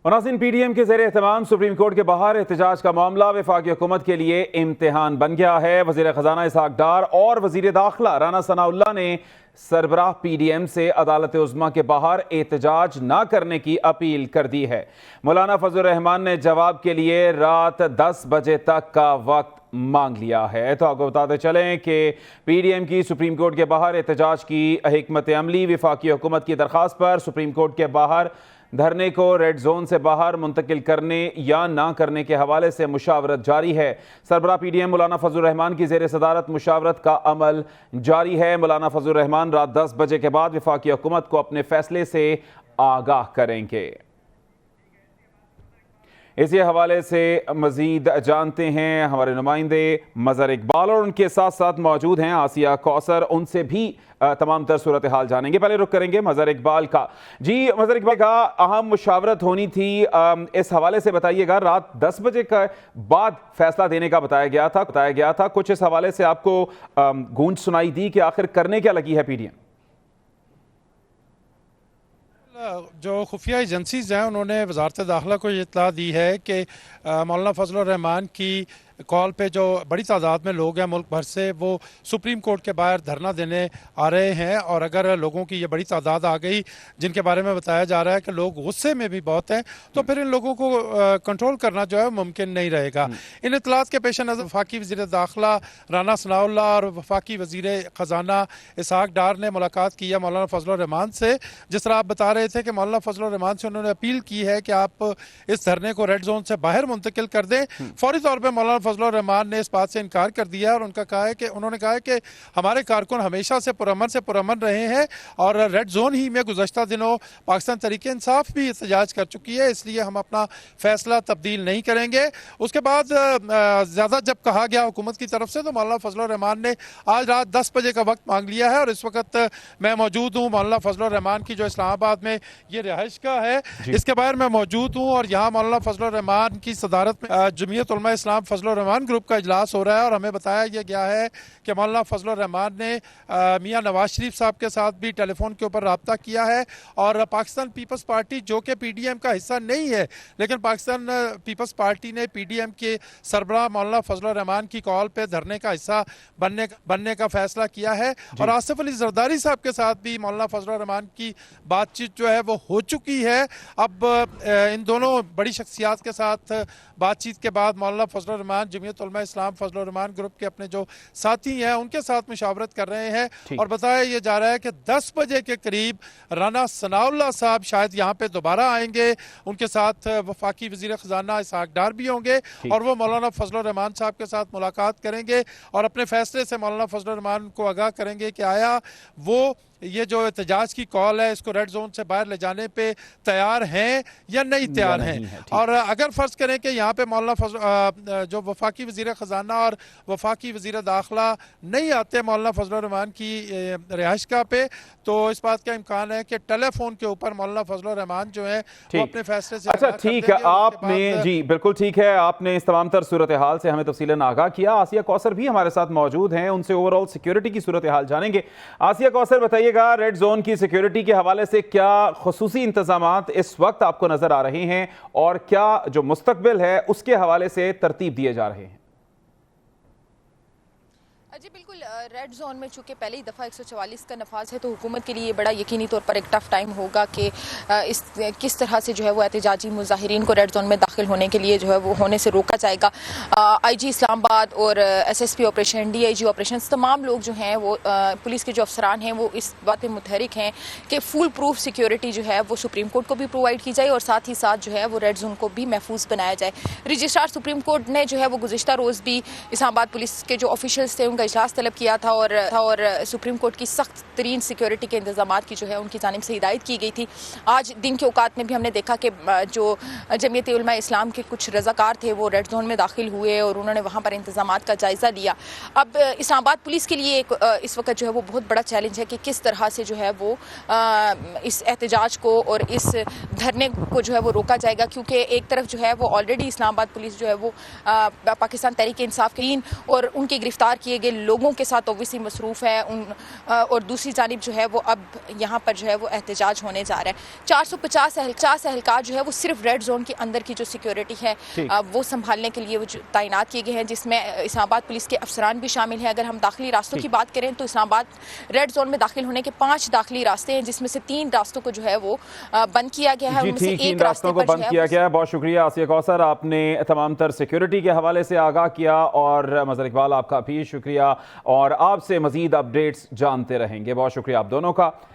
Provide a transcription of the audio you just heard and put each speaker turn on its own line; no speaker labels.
नाज़रीन, PDM के ज़ेरे एहतमाम सुप्रीम कोर्ट के बाहर एहतजाज का मामला वफाकी हुकूमत के लिए इम्तिहान बन गया है। वज़ीर ख़जाना इसहाक डार और वज़ीर दाखिला राना सनाउल्लाह ने सरबराह PDM से अदालत उज़्मा के बाहर एहतजाज न करने की अपील कर दी है। मौलाना फजलुर रहमान ने जवाब के लिए रात 10 बजे तक का वक्त मांग लिया है। तो आपको बताते चलें कि PDM की सुप्रीम कोर्ट के बाहर एहतजाज की हिकमत अमली वफाकी हुकूमत की दरख्वास्त पर सुप्रीम कोर्ट के बाहर धरने को रेड जोन से बाहर मुंतकिल करने या ना करने के हवाले से मुशावरत जारी है। सरबराह PDM मौलाना फजलुर रहमान की ज़ेर सदारत मुशावरत का अमल जारी है। मौलाना फजलुर रहमान रात 10 बजे के बाद वफाकी हुकूमत को अपने फैसले से आगाह करेंगे। इसी हवाले से मजीद जानते हैं हमारे नुमाइंदे मज़हर इकबाल, और उनके साथ साथ मौजूद हैं आसिया कौसर। उनसे भी तमाम तर सूरत हाल जानेंगे। पहले रुख करेंगे मज़हर इकबाल का। जी मज़हर इकबाल का, अहम मुशावरत होनी थी, इस हवाले से बताइएगा। रात 10 बजे के बाद फैसला देने का बताया गया था। कुछ इस हवाले से आपको गूंज सुनाई दी कि आखिर करने क्या लगी है PDM?
जो खुफिया एजेंसीज़ हैं उन्होंने वजारत दाखिला को ये इत्तला दी है कि मौलाना फजलुर रहमान की कॉल पे जो बड़ी तादाद में लोग हैं मुल्क भर से, वो सुप्रीम कोर्ट के बाहर धरना देने आ रहे हैं। और अगर लोगों की ये बड़ी तादाद आ गई, जिनके बारे में बताया जा रहा है कि लोग गुस्से में भी बहुत हैं, तो फिर इन लोगों को कंट्रोल करना जो है मुमकिन नहीं रहेगा। इन इत्तलात के पेश नज़र वफाकी वज़ीर दाखिला राना सनाउल्लाह और वफाकी वज़ीर ख़जाना इसहाक डार ने मुलाकात की है मौलाना फजलुर रहमान से। जिस तरह आप बता रहे थे कि मौलाना फजलुर रहमान से उन्होंने अपील की है कि आप इस धरने को रेड जोन से बाहर मुंतकिल कर दें। फौरी तौर पर मौलाना फजलुर रहमान ने इस बात से इनकार कर दिया है और उन्होंने कहा है कि हमारे कारकुन हमेशा से पुरअमन रहे हैं और रेड जोन ही में गुज़श्ता दिनों पाकिस्तान तहरीक इंसाफ भी एहतजाज कर चुकी है, इसलिए हम अपना फैसला तब्दील नहीं करेंगे। उसके बाद ज़्यादा जब कहा गया हुकूमत की तरफ से, तो मौलाना फजलुर रहमान ने आज रात 10 बजे का वक्त मांग लिया है। और इस वक्त मैं मौजूद हूँ मौलाना फजलुर रहमान की जो इस्लामाबाद में ये रिहाइश का है, इसके बाहर मैं मौजूद हूँ। और यहाँ मौलाना फजलुर रहमान की सदारत में जमीयत उलमा इस्लाम फजलुर रहमान ग्रुप का इजलास हो रहा है। और हमें बताया गया है कि मौलाना फजलुर रहमान ने मियां नवाज शरीफ साहब के साथ भी टेलीफोन के ऊपर रब्ता किया है। और पाकिस्तान पीपल्स पार्टी, जो कि PDM का हिस्सा नहीं है, लेकिन पाकिस्तान पीपल्स पार्टी ने PDM के सरबराह मौलाना फजलुर रहमान की कॉल पे धरने का हिस्सा बनने का फैसला किया है। और आसिफ अली जरदारी साहब के साथ भी मौलाना फजलुर रहमान की बातचीत जो है वो हो चुकी है। अब इन दोनों बड़ी शख्सियात के साथ बातचीत के बाद मौलाना फजलुर रहमान जमीयत उलमा इस्लाम फजलुर रहमान ग्रुप के अपने जो साथी हैं उनके साथ मुशावरत कर रहे हैं। और बताया ये जा रहा है कि 10 बजे के करीब राना सनाउल्लाह साहब शायद यहाँ पे दोबारा आएंगे। उनके साथ वफाकी वज़ीर ख़जाना इसहाक डार भी होंगे और वो मौलाना फजलुर रहमान साहब के साथ मुलाकात करेंगे और अपने फैसले से मौलाना फजलुर रहमान को आगाह करेंगे कि आया वो ये जो एहतजाज की कॉल है इसको रेड जोन से बाहर ले जाने पे तैयार हैं या नहीं तैयार हैं। और अगर फ़र्ज़ करें कि यहाँ पे मौलाना जो वफाकी वज़ीर ख़जाना और वफाकी वज़ीर दाखिला नहीं आते मौलाना फजलुर रहमान की रिहाइश का पे, तो इस बात का इम्कान है कि टेलीफोन के ऊपर मौलाना फजलुर रहमान जो है वो अपने फैसले से।
अच्छा, ठीक है, आपने जी बिल्कुल ठीक है, आपने इस तमाम तर सूरत हाल से हमें तफसीलन आगाह किया। आसिया कौसर भी हमारे साथ मौजूद हैं, उनसे ओवरऑल सिक्योरिटी की सूरत हाल जानेंगे। आसिया कौसर, बताइए रेड जोन की सिक्योरिटी के हवाले से क्या खुसूसी इंतजामात इस वक्त आपको नजर आ रहे हैं और क्या जो मुस्तकबिल है उसके हवाले से तरतीब दिए जा रहे हैं?
जी बिल्कुल, रेड जोन में चूँकि पहली दफ़ा 144 का नफाज है, तो हुकूमत के लिए बड़ा यकीनी तौर पर एक टफ टाइम होगा कि किस तरह से जो है वो एहतजाजी मुजाहिरीन को रेड जोन में दाखिल होने के लिए जो है वो होने से रोका जाएगा। IG इस्लामाबाद और SSP ऑपरेशन, DIG ऑपरेशन, तमाम लोग जो हैं वो पुलिस के जो अफसरान हैं वो इस बात पर मुतहरिक हैं कि फुल प्रूफ सिक्योरिटी जो है वो सुप्रीम कोर्ट को भी प्रोवाइड की जाए और साथ ही साथ जो है वो रेड जोन को भी महफूज बनाया जाए। रजिस्ट्रार सुप्रीम कोर्ट ने जो है वो गुज़िश्ता रोज़ भी इस्लामाबाद पुलिस के जो ऑफिशियल्स थे उनका इजलास तलब किया था और सुप्रीम कोर्ट की सख्त तरीन सिक्योरिटी के इंतजामात की जो है उनकी जानिब से हिदायत की गई थी। आज दिन के औकात में भी हमने देखा कि जो जमीयत उलमा इस्लाम के कुछ रज़ाकार थे वो रेड जोन में दाखिल हुए और उन्होंने वहाँ पर इंतजामात का जायज़ा लिया। अब इस्लामाबाद पुलिस के लिए इस वक्त जो है वो बहुत बड़ा चैलेंज है कि किस तरह से जो है वो इस एहतजाज को और इस धरने को जो है वो रोका जाएगा, क्योंकि एक तरफ जो है वो ऑलरेडी इस्लामाबाद पुलिस जो है वो पाकिस्तान तहरीक इंसाफ के और उनके गिरफ्तार किए गए लोगों के साथ ओवैसी मसरूफ़ है और दूसरी जानिब जो है वो अब यहाँ पर जो है वो एहतजाज होने जा रहा है। 450 एहलकार जो है वो सिर्फ रेड जोन के अंदर की जो सिक्योरिटी है वो संभालने के लिए वो तैनात किए गए हैं, जिसमें इस्लामाबाद पुलिस के अफसरान भी शामिल हैं। अगर हम दाखिली रास्तों की बात करें तो इस्लामाबाद रेड जोन में दाखिल होने के 5 दाखिली रास्ते हैं, जिसमें से 3 रास्तों को जो है वो बंद किया गया है।
जी ठीक, 3 रास्तों को बंद किया गया है। बहुत शुक्रिया आसिया कौसर, आपने तमाम तर सिक्योरिटी के हवाले से आगाह किया, और मज़हर इकबाल आपका भी शुक्रिया, और आपसे मजीद अपडेट्स जानते रहेंगे। बहुत शुक्रिया आप दोनों का।